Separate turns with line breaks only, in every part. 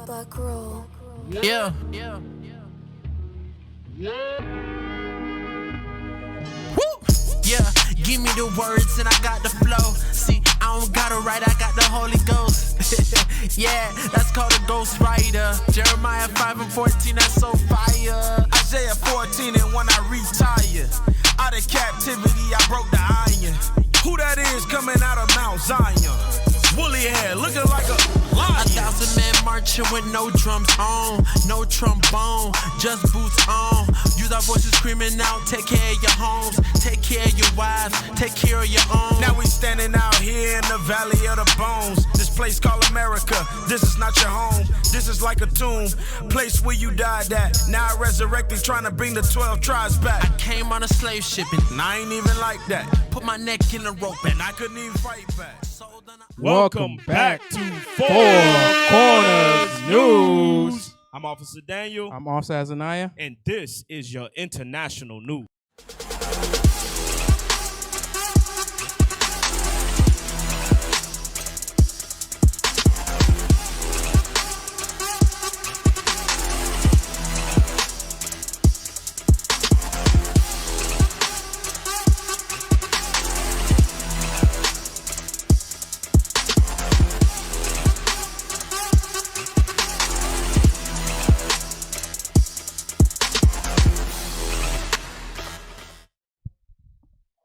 Black roll.
Yeah. Woo! Yeah, give me the words and I got the flow. See, I don't gotta write, I got the Holy Ghost. Yeah, that's called a ghost writer. Jeremiah 5:14, that's so fire.
Isaiah 14, and when I retire out of captivity, I broke the iron. Who that is coming out of Mount Zion? Woolly hair, looking like a lion.
1,000 men marching with no drums on, no trombone, just boots on. Use our voices screaming out, take care of your homes, take care of your wives, take care of your own.
Now we standing out here in the valley of the bones. This place called America, this is not your home. This is like a tomb, place where you died at. Now I resurrected, trying to bring the 12 tribes back.
I came on a slave shipping,
And I ain't even like that.
put my neck in a rope, and
I couldn't even fight back.
Welcome back to Four Corners News.
I'm Officer Daniel,
I'm Officer Azaniah.
and this is your international news.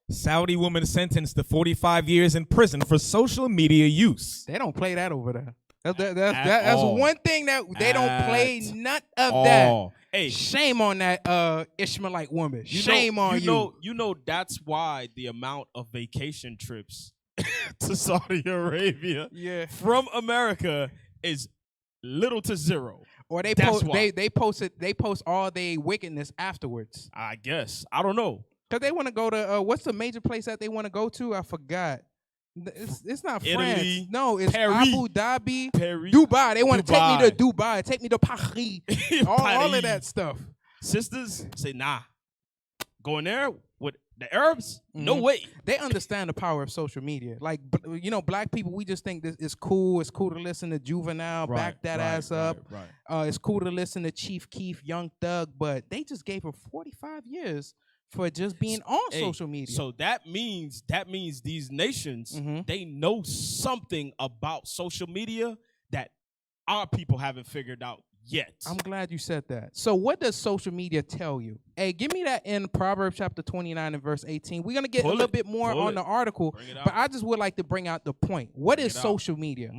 Saudi woman sentenced to 45 years in prison for social media use.
They don't play that over there. That's
all.
one thing that they don't play.
At
None of
all.
that.
Hey,
Shame on that Ishmaelite woman. Shame on you.
You know that's why the amount of vacation trips to Saudi Arabia from America is little to zero.
Or they
That's
post
why.
they post all their wickedness afterwards.
I guess. I don't know.
Cause they want to go to what's the major place that they want to go to? I forgot. It's not France.
Italy,
No, it's
Paris.
Abu Dhabi,
Paris.
Dubai. They want to take me to
Dubai.
Dubai, take me to Paris, all of that stuff.
Sisters say, nah. Going there with the Arabs? No
Mhm.
way.
They understand the power of social media. Like, black people, we just think this is cool. It's cool to listen to Juvenile, back that ass up.
Right.
It's cool to listen to Chief Keef, Young Thug, but they just gave her 45 years for just being on social media.
So that means these nations,
Mhm.
they know something about social media that our people haven't figured out yet.
I'm glad you said that. So what does social media tell you? Hey, give me that in Proverbs chapter 29 and verse 18. We're going to get a little bit more on the article, but I just would like to bring out the point. What is social media?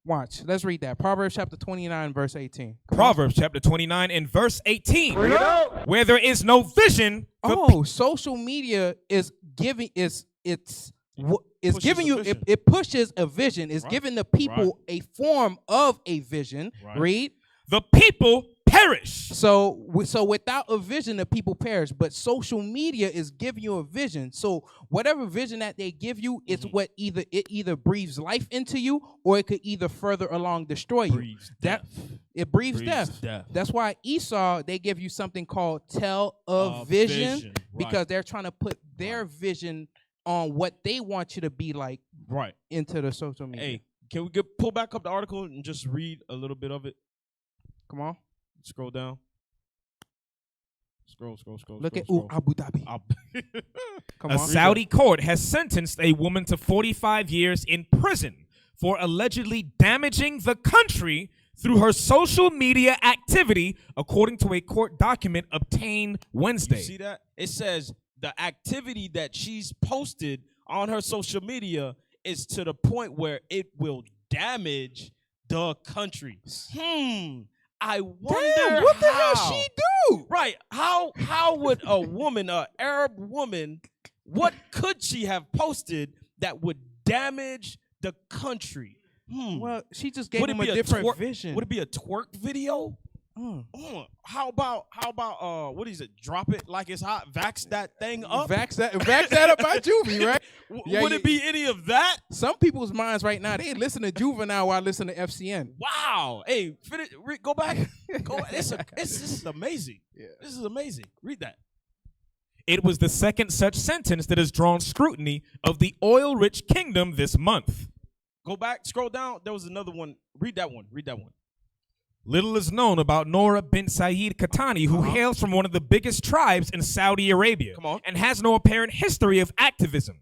Watch. Let's read that. Proverbs chapter 29 verse 18.
Proverbs chapter 29 and verse 18. Where there is no vision.
Social media is giving it's
Pushes
giving
a
you
vision.
it pushes a vision. It's
Right.
giving the people a form of a vision.
Right.
Read.
The people perish.
So without a vision, the people perish. But social media is giving you a vision. So whatever vision that they give you, it's what either breathes life into you, or it could either further along destroy you.
Breathes
That
death.
it breathes
Breathes
death.
death.
That's why Esau, they give you something called tell of vision, because
Right.
they're trying to put their vision on what they want you to be like
Right.
into the social media.
Hey, can we pull back up the article and just read a little bit of it?
Come on.
Scroll down. Scroll.
Look at
scroll.
Abu Dhabi. Come
A
on.
Saudi court has sentenced a woman to 45 years in prison for allegedly damaging the country through her social media activity, according to a court document obtained Wednesday.
You see that? It says the activity that she's posted on her social media is to the point where it will damage the country. I wonder
Damn, what the hell
how.
she do?
Right. How would a woman, an Arab woman, what could she have posted that would damage the country?
Well, she just gave
Would it
him a
be
different vision.
Would it be a twerk video? How about what is it? Drop it like it's hot. Vax that thing up.
Vax that up by Juvie, right?
Would it be any of that?
Some people's minds right now, they listen to Juvenile while listening to FCN.
Wow. Hey, go back. This is amazing. Yeah. This is amazing. Read that.
It was the second such sentence that has drawn scrutiny of the oil-rich kingdom this month.
Go back, scroll down. There was another one. Read that one.
Little is known about Noura bint Saeed Khatani, who hails from one of the biggest tribes in Saudi Arabia.
Come on.
And has no apparent history of activism.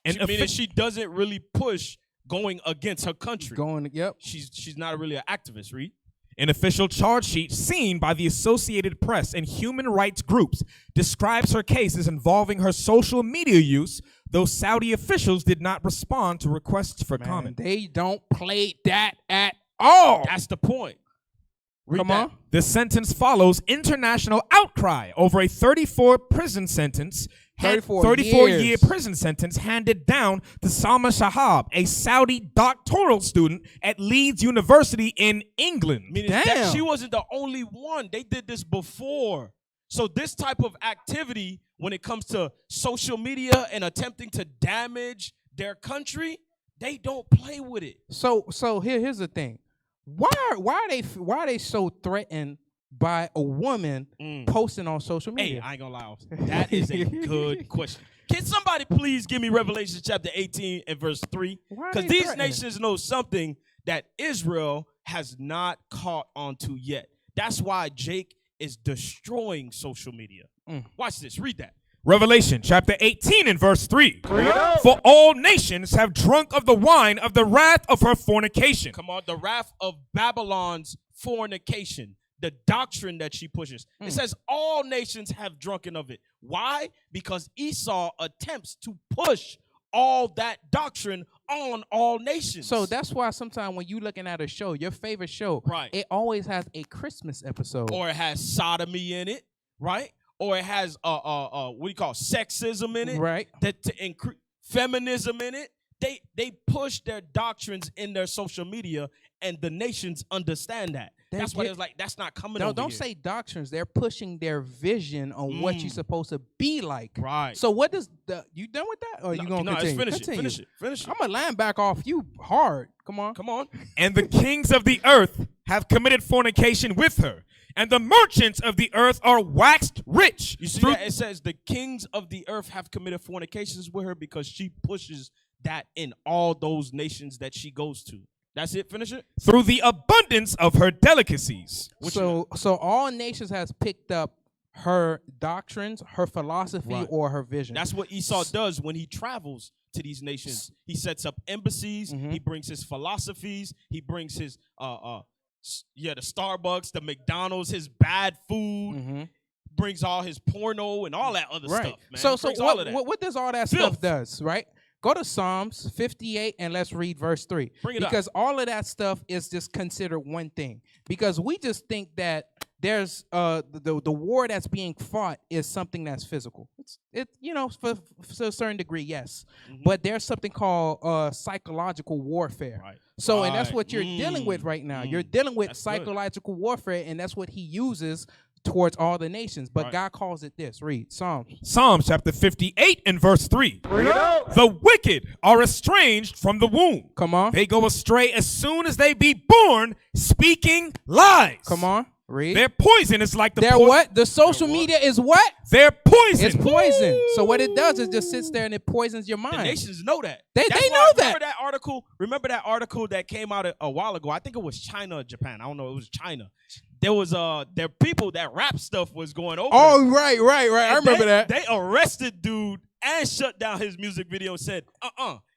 And
meaning she doesn't really push going against her country.
Yep.
She's not really an activist, Reed.
An official charge sheet seen by the Associated Press and human rights groups describes her cases involving her social media use, though Saudi officials did not respond to requests for comment.
They don't play that at all.
That's the point.
Come on.
The sentence follows international outcry over a 34-year prison sentence handed down to Salma Shahab, a Saudi doctoral student at Leeds University in England.
Meaning that she wasn't the only one. They did this before. So this type of activity, when it comes to social media and attempting to damage their country, they don't play with it.
So here's the thing. Why are they so threatened by a woman posting on social media?
Hey, I ain't gonna lie. That is a good question. Can somebody please give me Revelation chapter 18 and verse 3? Because these nations know something that Israel has not caught onto yet. That's why Jake is destroying social media. Watch this. Read that.
Revelation chapter 18 and verse 3. For all nations have drunk of the wine of the wrath of her fornication.
Come on, the wrath of Babylon's fornication, the doctrine that she pushes. It says all nations have drunken of it. Why? Because Esau attempts to push all that doctrine on all nations.
So that's why sometimes when you looking at a show, your favorite show,
right,
it always has a Christmas episode.
Or it has sodomy in it, right? Or it has what do you call sexism in it,
right?
That to increase feminism in it. They push their doctrines in their social media, and the nations understand that. That's why it's like that's not coming.
Don't say doctrines. They're pushing their vision on what you're supposed to be like.
Right.
So what does you done with that, or you gonna continue?
Finish it.
I'm gonna line back off you hard. Come on.
And the kings of the earth have committed fornication with her, and the merchants of the earth are waxed rich.
You see that? It says the kings of the earth have committed fornications with her because she pushes that in all those nations that she goes to. That's it. Finish it.
Through the abundance of her delicacies.
So all nations has picked up her doctrines, her philosophy, or her vision.
That's what Esau does when he travels to these nations. He sets up embassies. He brings his philosophies. He brings his the Starbucks, the McDonald's, his bad food. Brings all his porno and all that other stuff, man.
So what does all that stuff does, right? Go to Psalms 58 and let's read verse 3. Because all of that stuff is just considered one thing. Because we just think that there's the war that's being fought is something that's physical. It for a certain degree, yes. But there's something called psychological warfare. Right. So and that's what you're dealing with right now. You're dealing with psychological warfare, and that's what he uses towards all the nations, but God calls it this. Read
Psalms chapter 58 and verse 3. The wicked are estranged from the womb.
Come on.
They go astray as soon as they be born, speaking lies.
Come on. Read.
Their poison is like the
what? The social media is what?
Their poison.
It's poison. Woo! So what it does is just sits there and it poisons your mind.
The nations know that.
They know that.
Remember that article that came out a while ago? I think it was China or Japan. I don't know. It was China. There was there people that rap stuff was going over.
Oh, right. I remember that.
They arrested dude and shut down his music video and said,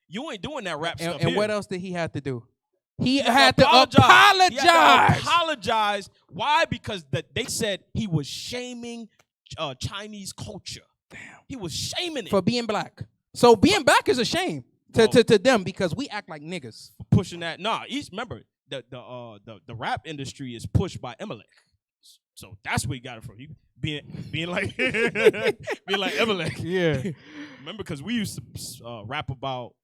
you ain't doing that rap stuff.
And what else did he have to do? He had to apologize. He had to
apologize. Why? Because they said he was shaming Chinese culture. Damn. He was shaming it.
For being black. So being black is a shame to them because we act like niggas.
Pushing that. Remember, the rap industry is pushed by Emelec. So that's where he got it from. He being like being like Emelec.
Yeah.
Remember, because we used to rap about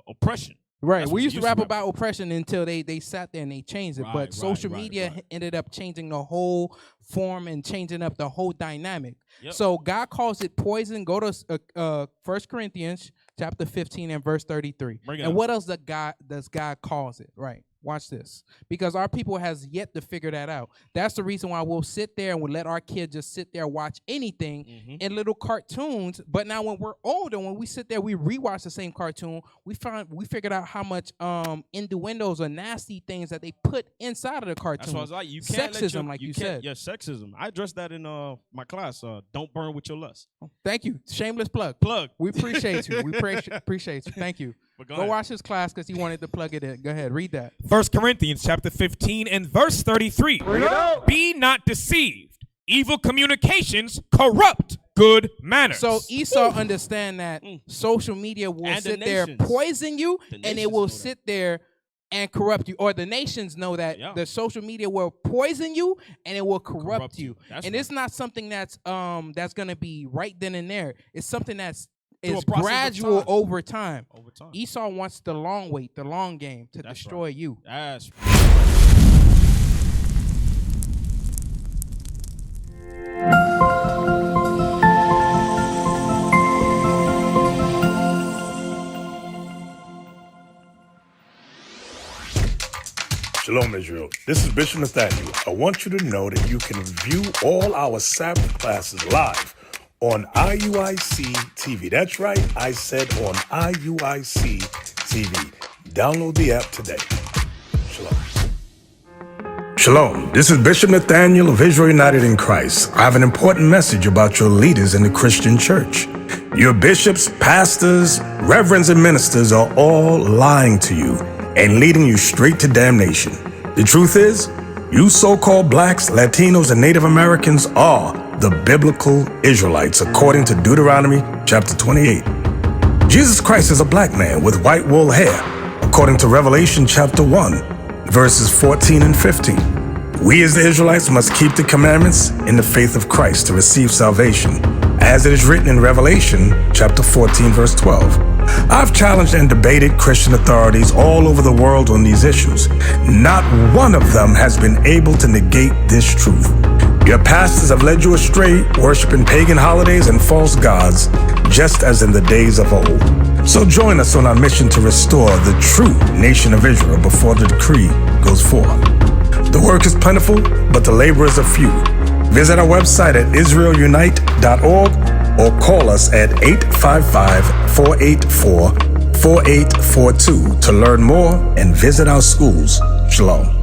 oppression.
Right. We used to rap about oppression until they sat there and they changed it. But social media ended up changing the whole form and changing up the whole dynamic. Yep. So God calls it poison. Go to 1 Corinthians chapter 15 and verse 33. And what else does God calls it? Right. Watch this. Because our people has yet to figure that out. That's the reason why we'll sit there and we'll let our kids just sit there watch anything in little cartoons. But now when we're older, when we sit there, we rewatch the same cartoon, we figured out how much innuendos or nasty things that they put inside of the cartoon.
That's what I was like. You can't
sexism, like you said.
Yeah, sexism. I addressed that in my class. Don't burn with your lust.
Thank you. Shameless plug. We appreciate you. We appreciate you. Thank you. Go watch his class because he wanted to plug it in. Go ahead, read that.
1 Corinthians chapter 15 and verse 33. Be not deceived. Evil communications corrupt good manners.
So Esau understand that social media will
And
sit
the
there,
nations.
poison you, and it will
know
sit there and corrupt you. Or the nations know that the social media will poison you and it will corrupt you. And
right.
it's not something that's gonna be right then and there. It's something that's
Through
is
a process of
gradual
time.
over time.
Esau
wants the long wait, the long game to destroy you.
That's
Shalom, Israel. This is Bishop Nathaniel. I want you to know that you can view all our Sabbath classes live on IUIC TV. That's right, I said on IUIC TV. Download the app today. Shalom. Shalom. This is Bishop Nathaniel of Israel United in Christ. I have an important message about your leaders in the Christian church. Your bishops, pastors, reverends, and ministers are all lying to you and leading you straight to damnation. The truth is, you so-called blacks, Latinos, and Native Americans are the biblical Israelites, according to Deuteronomy chapter 28. Jesus Christ is a black man with white wool hair, according to Revelation chapter 1, verses 14 and 15. We as the Israelites must keep the commandments in the faith of Christ to receive salvation, as it is written in Revelation chapter 14, verse 12. I've challenged and debated Christian authorities all over the world on these issues. Not one of them has been able to negate this truth. Your pastors have led you astray, worshiping pagan holidays and false gods, just as in the days of old. So join us on our mission to restore the true nation of Israel before the decree goes forth. The work is plentiful, but the laborers are few. Visit our website at israelunite.org or call us at 855-484-4842 to learn more and visit our schools. Shalom.